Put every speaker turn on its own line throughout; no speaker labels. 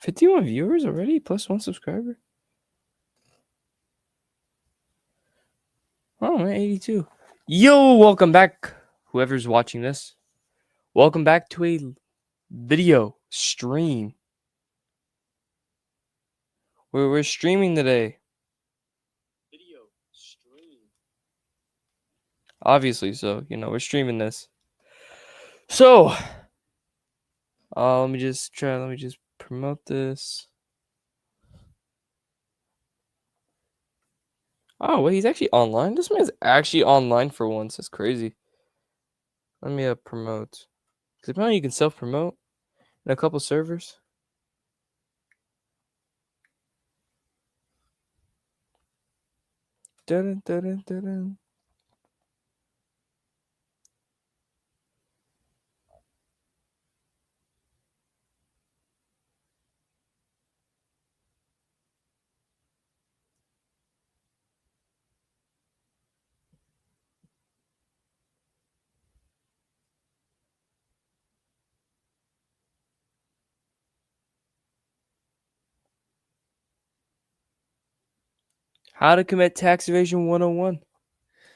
51 viewers already, plus 1 subscriber. Oh, man, 82. Yo, welcome back, whoever's watching this. Welcome back to a video stream. We're streaming today. Video stream. Obviously, so we're streaming this. So, let me just promote this. Oh, wait, he's actually online? This man's actually online for once. That's crazy. Let me promote. Because apparently you can self-promote in a couple servers. Dun, dun, dun, dun, dun. How to commit tax evasion 101.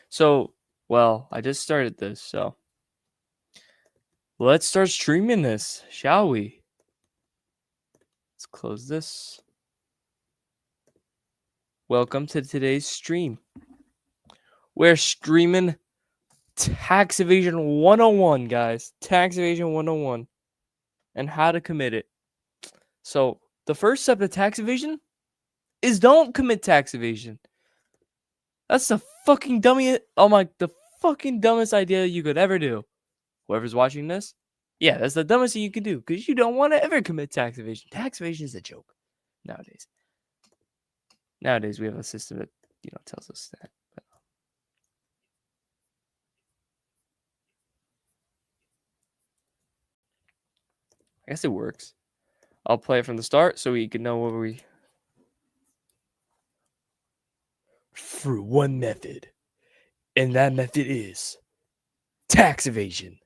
So, well, I just started this, so let's start streaming this, shall we? Let's close this. Welcome to today's stream. We're streaming tax evasion 101, guys. Tax evasion 101 and how to commit it. So, the first step to tax evasion is don't commit tax evasion. That's the fucking the fucking dumbest idea you could ever do. Whoever's watching this, yeah, that's the dumbest thing you can do because you don't want to ever commit tax evasion. Tax evasion is a joke nowadays. Nowadays, we have a system that tells us that. But I guess it works. I'll play it from the start so we can know what we. For one method, and that method is tax evasion.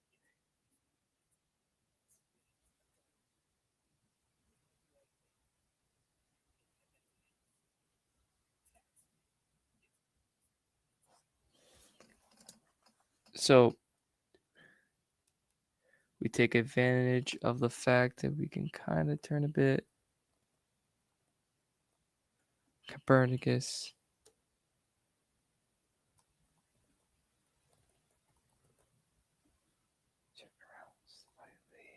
So we take advantage of the fact that we can kind of turn a bit Copernicus. Turn around slightly.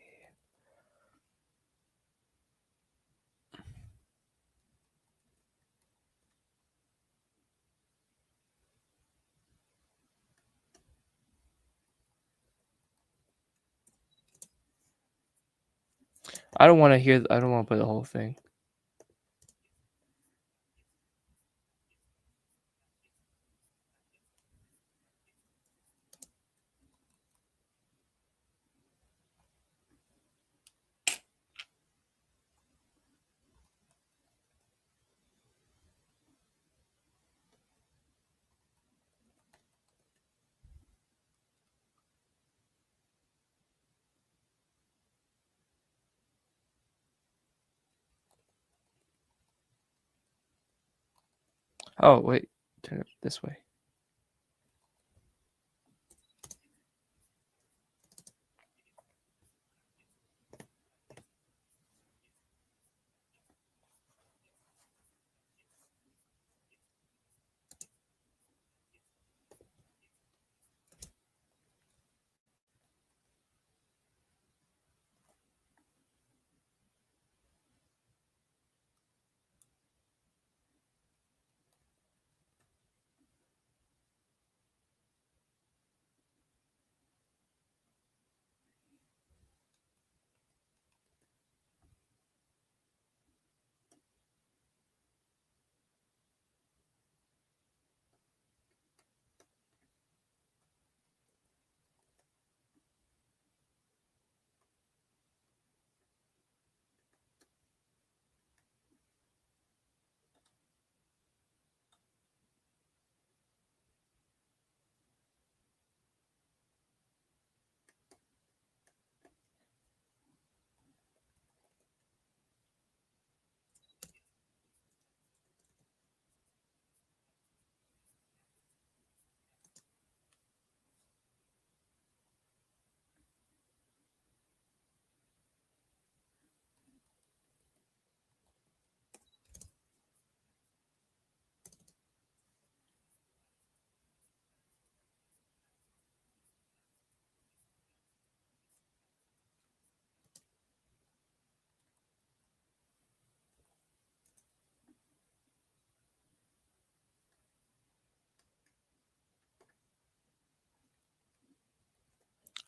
I don't want to play the whole thing. Oh, wait. Turn it this way.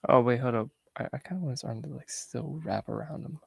Oh wait, hold up. I kind of want his arm to like still wrap around him.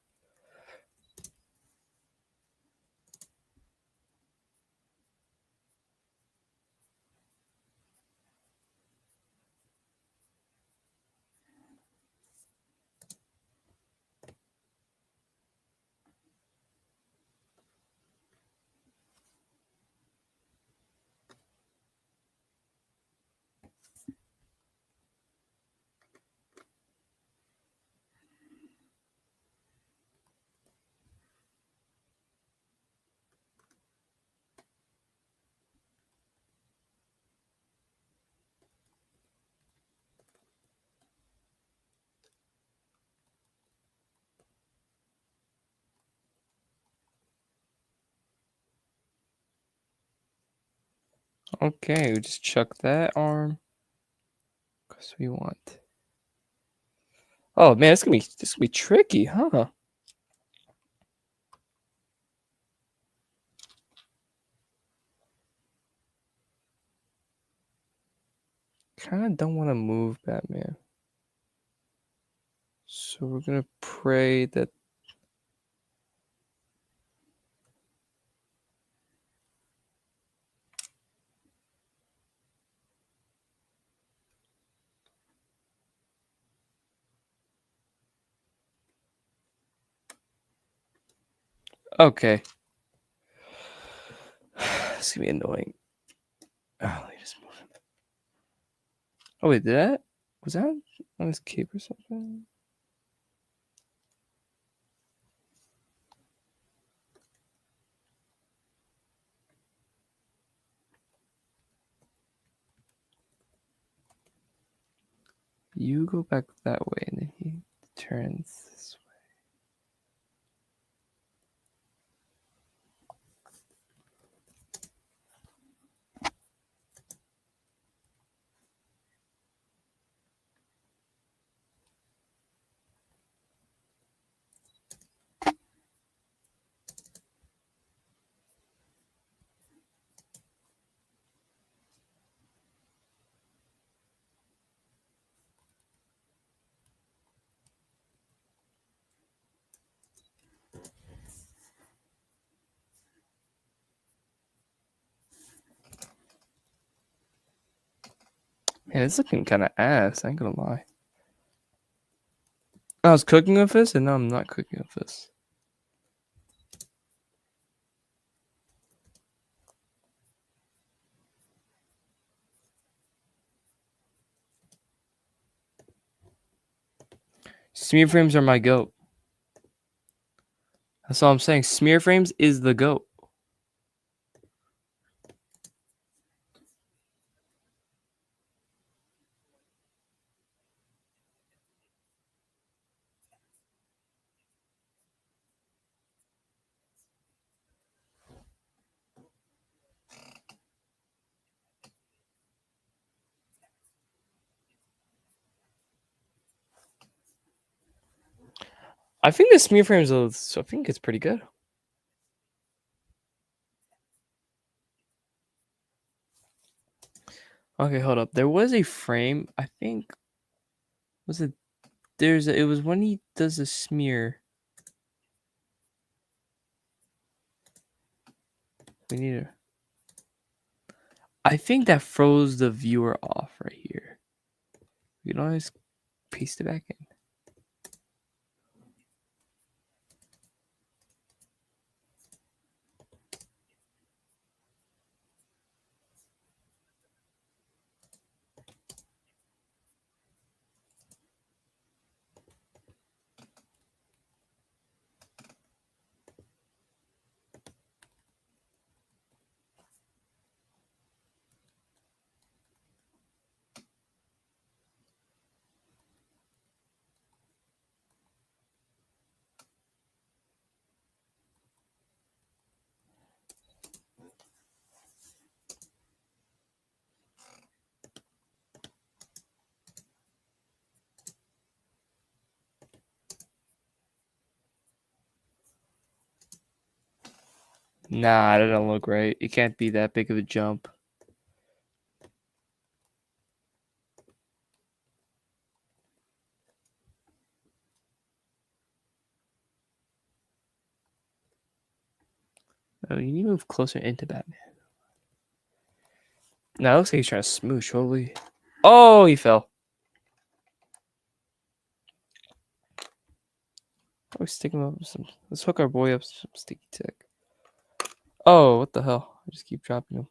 Okay, we just chuck that arm. Cause we want. Oh man, this gonna be tricky, huh? Kind of don't want to move Batman. So we're gonna pray that. Okay. It's gonna be annoying. Oh, let me just move him. Oh wait, was that on his cape or something? You go back that way, and then he turns this way. Man, it's looking kind of ass. I ain't gonna lie. I was cooking with this, and now I'm not cooking with this. Smear frames are my goat. That's all I'm saying. Smear frames is the goat. I think the smear frames. I think it's pretty good. Okay, hold up. There was a frame. I think was it. It was when he does a smear. We need to. I think that froze the viewer off right here. You can always paste it back in. Nah, that don't look right. It can't be that big of a jump. Oh, you need to move closer into Batman. Now it looks like he's trying to smooch. Holy. Oh, he fell. Oh, stick him up with some. Let's hook our boy up with some sticky tech. Oh, what the hell? I just keep dropping him.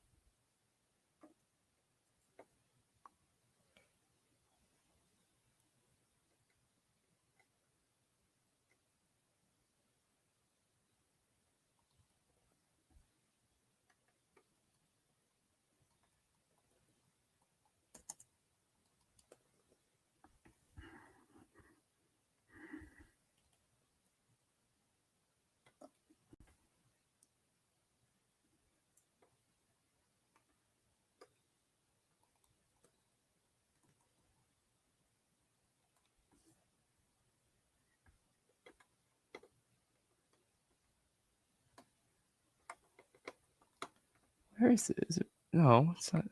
Where is it? Is it? No, it's not.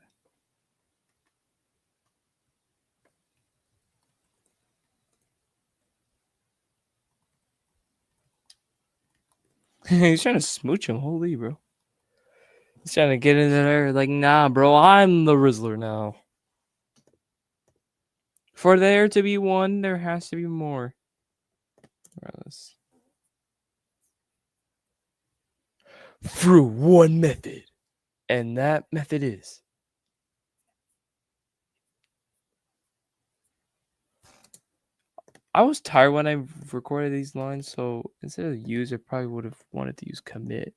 He's trying to smooch him. Holy, bro. He's trying to get into there. Like, nah, bro. I'm the Rizzler now. For there to be one, there has to be more. Regardless. Through one method. And that method is. I was tired when I recorded these lines, so instead of use, I probably would have wanted to use commit.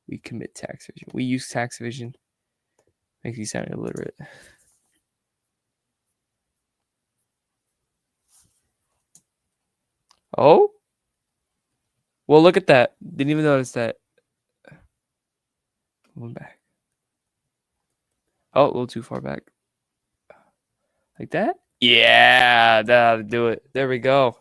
We commit tax evasion. We use tax evasion. Makes you sound illiterate. Oh? Well, look at that. Didn't even notice that. One back. Oh, a little too far back. Like that? Yeah, that'll do it. There we go.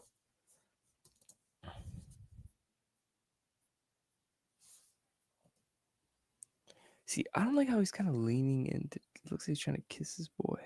See, I don't like how he's kind of leaning into. It looks like he's trying to kiss his boy.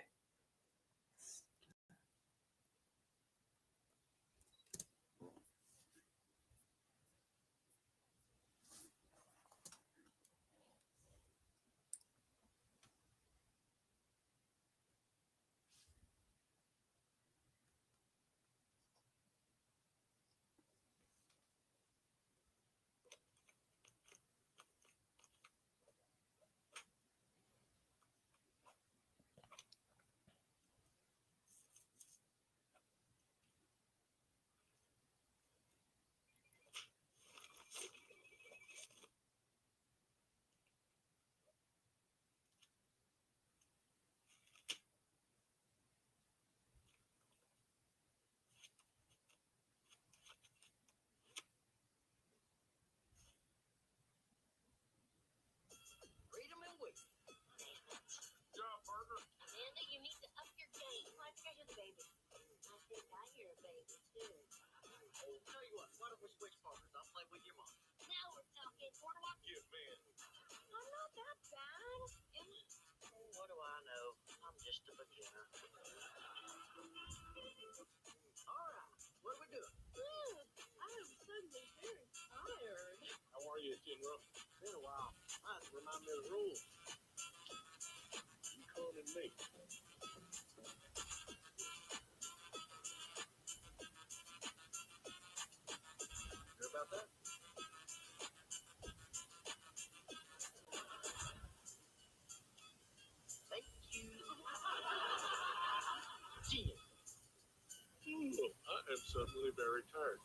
I am suddenly very tired.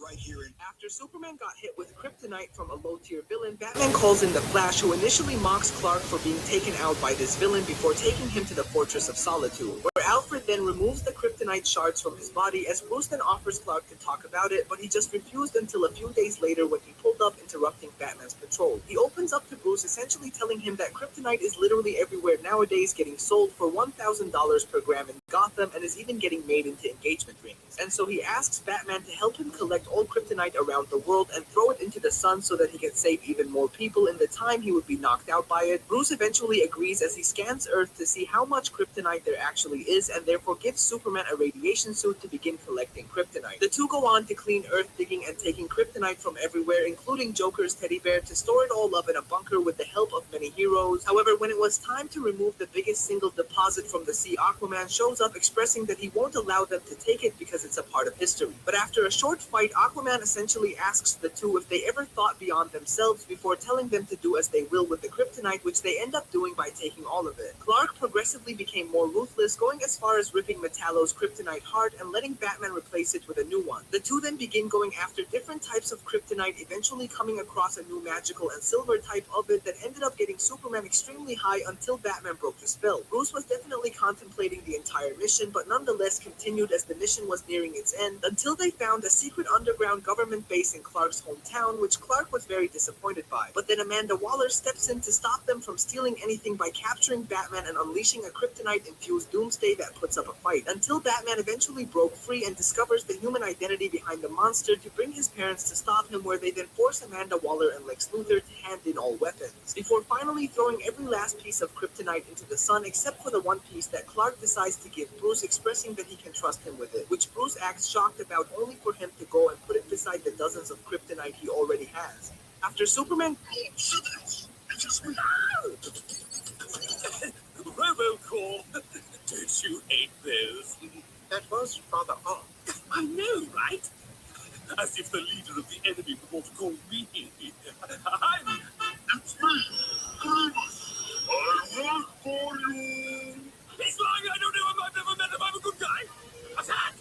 Right here, and after Superman got hit with kryptonite from a low-tier villain, Batman calls in the Flash, who initially mocks Clark for being taken out by this villain before taking him to the Fortress of Solitude, where Alfred then removes the kryptonite shards from his body, as Bruce then offers Clark to talk about it, but he just refused until a few days later when he pulled up, interrupting Batman's patrol. He opens up to Bruce, essentially telling him that kryptonite is literally everywhere nowadays, getting sold for $1,000 per gram, and Gotham and is even getting made into engagement rings. And so he asks Batman to help him collect all kryptonite around the world and throw it into the sun so that he can save even more people in the time he would be knocked out by it. Bruce eventually agrees as he scans Earth to see how much kryptonite there actually is and therefore gives Superman a radiation suit to begin collecting kryptonite. The two go on to clean Earth, digging and taking kryptonite from everywhere, including Joker's teddy bear, to store it all up in a bunker with the help of many heroes. However, when it was time to remove the biggest single deposit from the sea, Aquaman shows up expressing that he won't allow them to take it because it's a part of history. But after a short fight, Aquaman essentially asks the two if they ever thought beyond themselves before telling them to do as they will with the kryptonite, which they end up doing by taking all of it. Clark progressively became more ruthless, going as far as ripping Metallo's kryptonite heart and letting Batman replace it with a new one. The two then begin going after different types of kryptonite, eventually coming across a new magical and silver type of it that ended up getting Superman extremely high until Batman broke the spell. Bruce was definitely contemplating the entire mission, but nonetheless continued as the mission was nearing its end, until they found a secret underground government base in Clark's hometown, which Clark was very disappointed by. But then Amanda Waller steps in to stop them from stealing anything by capturing Batman and unleashing a kryptonite-infused doomsday that puts up a fight, until Batman eventually broke free and discovers the human identity behind the monster to bring his parents to stop him, where they then force Amanda Waller and Lex Luthor to hand in all weapons, before finally throwing every last piece of kryptonite into the sun except for the one piece that Clark decides to give Bruce, expressing that he can trust him with it, which Bruce acts shocked about, only for him to go and put it beside the dozens of kryptonite he already has. After Superman... Robocall! Don't you hate this? That was rather odd. I know, right? As if the leader of the enemy would want to call me. It's me, Grievous. I work for you. He's lying. I don't know him. I've never met him. I'm a good guy. Attack!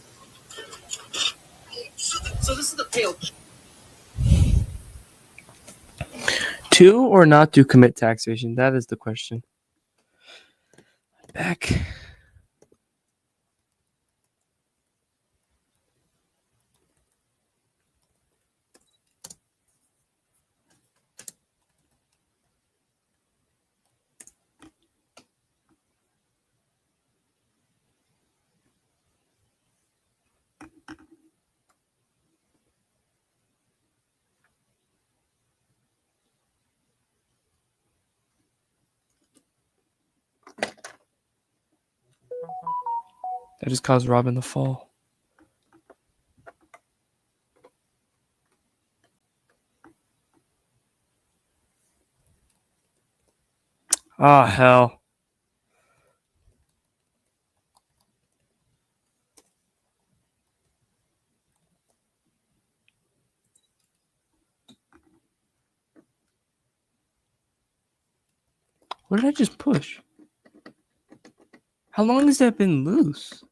So this is the pale.
To or not to commit tax evasion? That is the question. Back. That just caused Robin to fall. Ah, hell. What did I just push? How long has that been loose?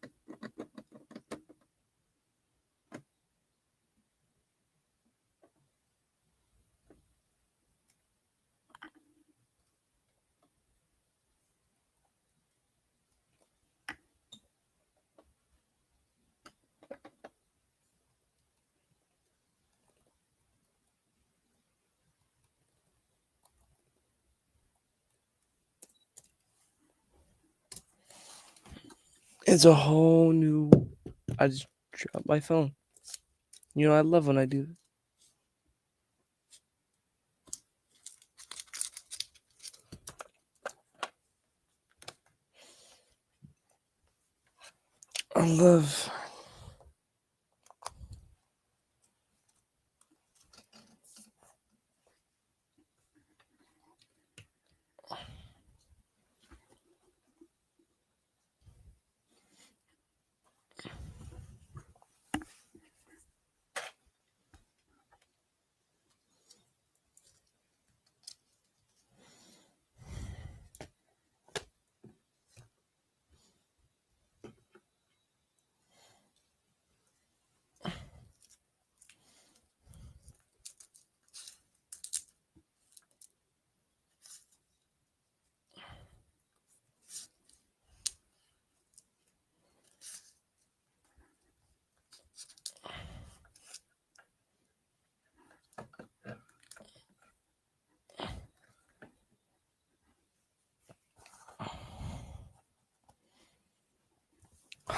It's a whole new... I just dropped my phone. You know, I love when I do that. I love...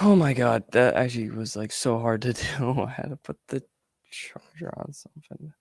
Oh my god, that actually was like so hard to do. I had to put the charger on something.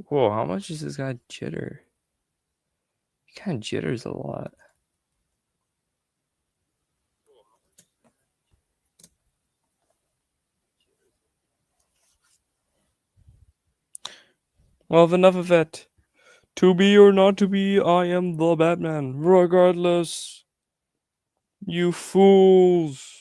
Whoa, how much does this guy jitter? He kind of jitters a lot. Well, enough of it. To be or not to be, I am the Batman. Regardless, you fools.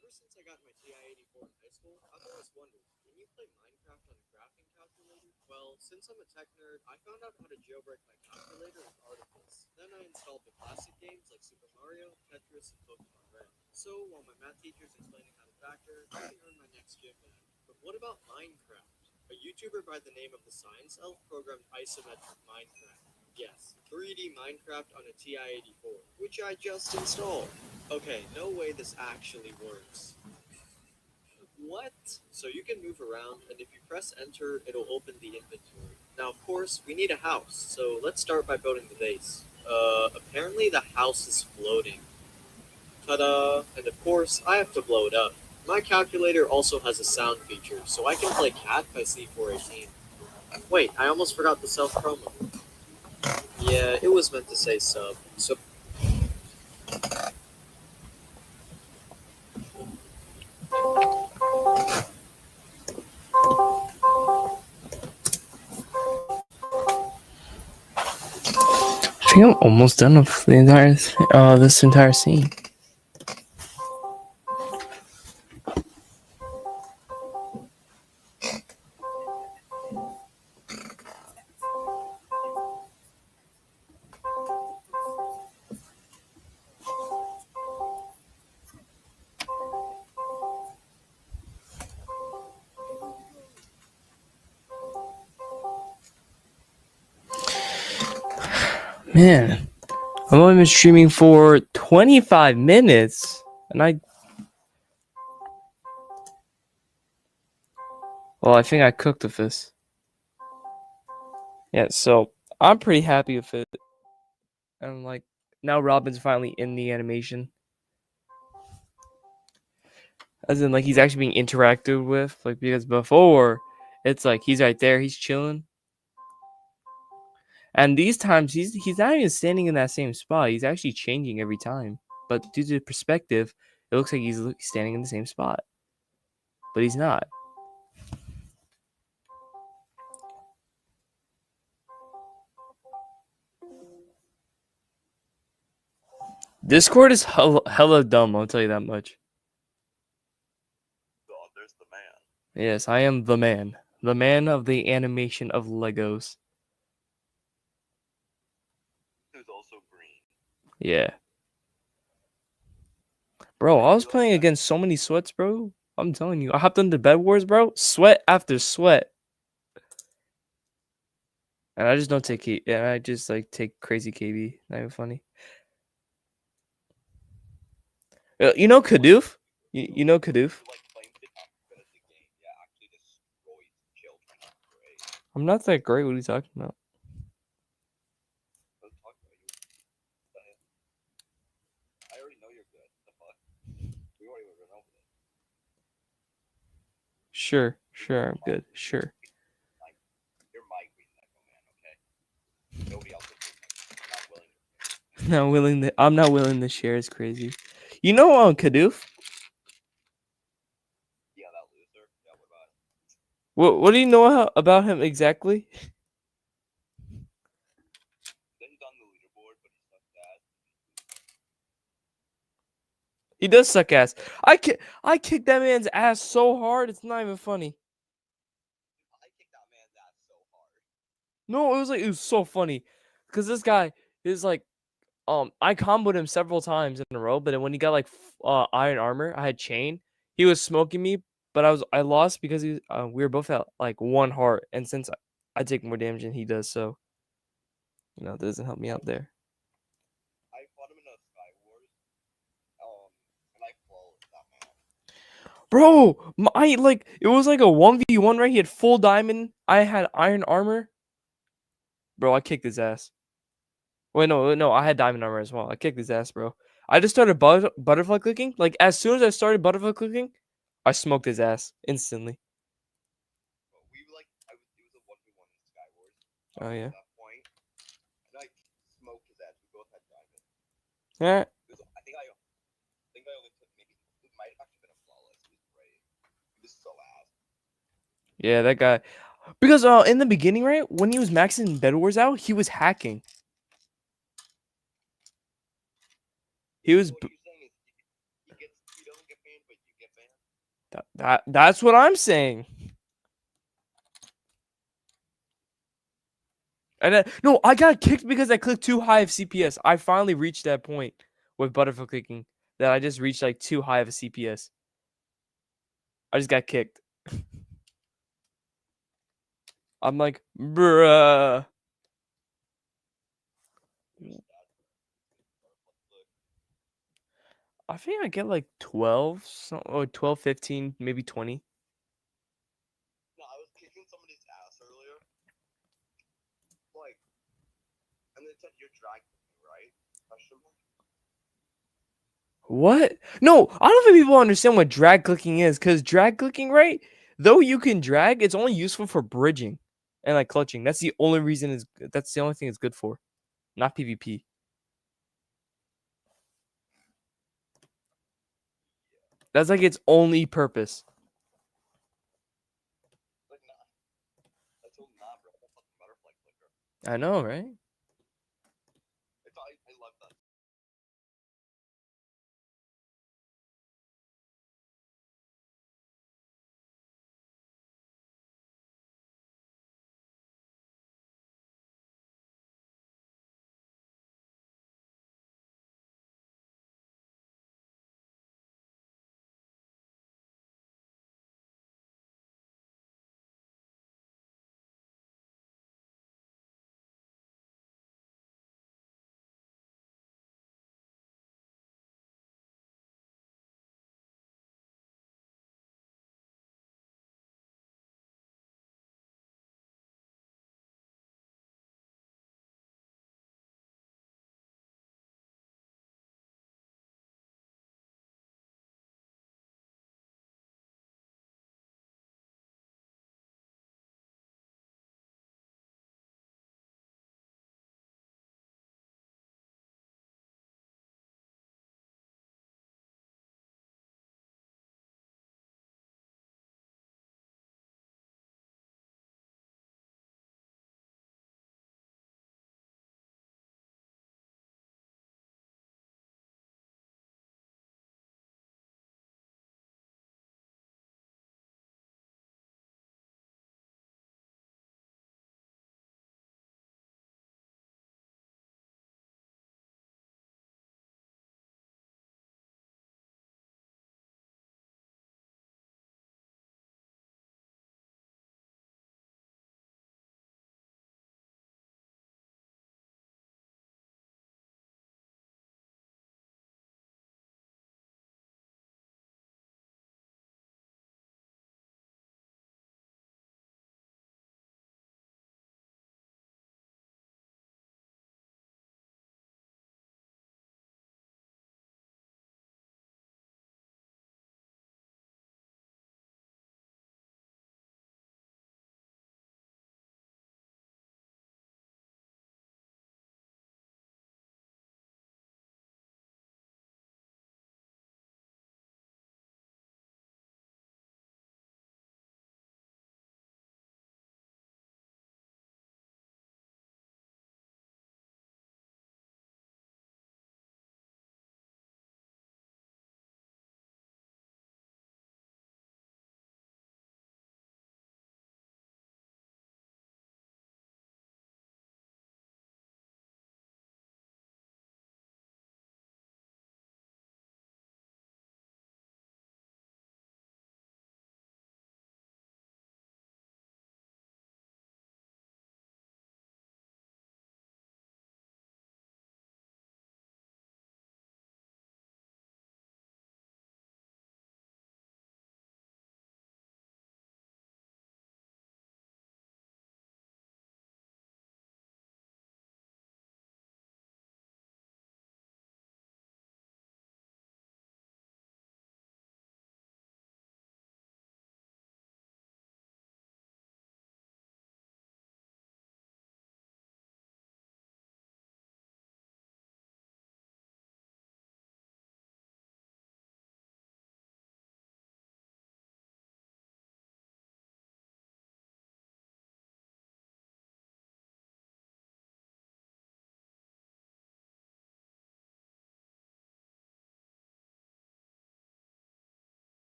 Ever since I got my TI-84 in high school, I've always wondered, can you play Minecraft on a graphing calculator? Well, since I'm a tech nerd, I found out how to jailbreak my calculator with Artifice. Then I installed the classic games like Super Mario, Tetris, and Pokemon Red. So while my math teacher's explaining how to factor, I can earn my next gym bag. But what about Minecraft? A YouTuber by the name of the Science Elf programmed isometric Minecraft. Yes, 3D Minecraft on a TI-84, which I just installed. Okay, no way this actually works. What? So you can move around, and if you press enter, it'll open the inventory. Now, of course, we need a house, so let's start by building the base. Apparently the house is floating. Ta-da! And of course, I have to blow it up. My calculator also has a sound feature, so I can play Cat by C418. Wait, I almost forgot the self-promo. Yeah, it was meant to say sub. So
I think I'm almost done with the entire this entire scene. Man, I've only been streaming for 25 minutes, and I think I cooked with this. Yeah, so I'm pretty happy with it. And like now Robin's finally in the animation. As in like he's actually being interacted with. Like because before it's like he's right there, he's chilling. And these times he's not even standing in that same spot. He's actually changing every time. But due to the perspective, it looks like he's standing in the same spot. But he's not. Discord is hella dumb. I'll tell you that much.
Oh, there's the man.
Yes, I am the man of the animation of Legos.
Who's also green.
Yeah. Bro, I was playing against so many sweats, bro. I'm telling you. I hopped into Bed Wars, bro. Sweat after sweat. And I just don't take and I just like take crazy KB. Not even funny. You know Kadoof? You know Kadoof? I'm not that great. What are you talking about?
I already know you're good. The fuck? We already went over this.
Sure, I'm good. Sure.
You're my green Echo man, okay? Nobody else is
Not willing to. I'm not willing to share. It's crazy. You know Kadoof?
Yeah, that loser. Yeah, what about it?
What do you know about him exactly?
Then he's on the leaderboard, but he's not bad.
He does suck ass. I kicked that man's ass so hard. It's not even funny.
I kicked that man's ass so hard.
No, it was so funny, cause this guy is like, I comboed him several times in a row, but then when he got like iron armor, I had chain. He was smoking me, but I lost because we were both at like 1 heart, and since I take more damage than he does, so it doesn't help me out there.
I fought him in a Sky Wars, and I flawless that man.
Bro, it was like a 1v1, right? He had full diamond. I had iron armor. Bro, I kicked his ass. Wait, no, I had diamond armor as well. I kicked his ass, bro. I just started butterfly clicking. Like, as soon as I started butterfly clicking, I smoked his ass instantly.
It was a 1v1 in Sky Wars.
Oh, yeah.
At that point, and I smoked his ass. We both had diamond.
Yeah.
I think I only took maybe. It might have actually been a flawless. He was great. He was so ass.
Yeah, that guy. Because in the beginning, right, when he was maxing Bed Wars out, he was hacking. He was.
So what you're saying is he doesn't get banned, but you get banned?
That's what I'm saying. And no, I got kicked because I clicked too high of CPS. I finally reached that point with butterfly clicking that I just reached like too high of a CPS. I just got kicked. I'm like, bruh. I think I get like 12, or 12, 15, maybe 20.
No, I was kicking somebody's ass earlier. Like, and they said you're dragging me, right? Question mark.
What? No, I don't think people understand what drag clicking is, because drag clicking, right? Though you can drag, it's only useful for bridging and like clutching. That's the only thing it's good for, not PvP. That's like its only purpose.
Like, nah. That's all not, bro. That's a butterfly clicker.
I know, right?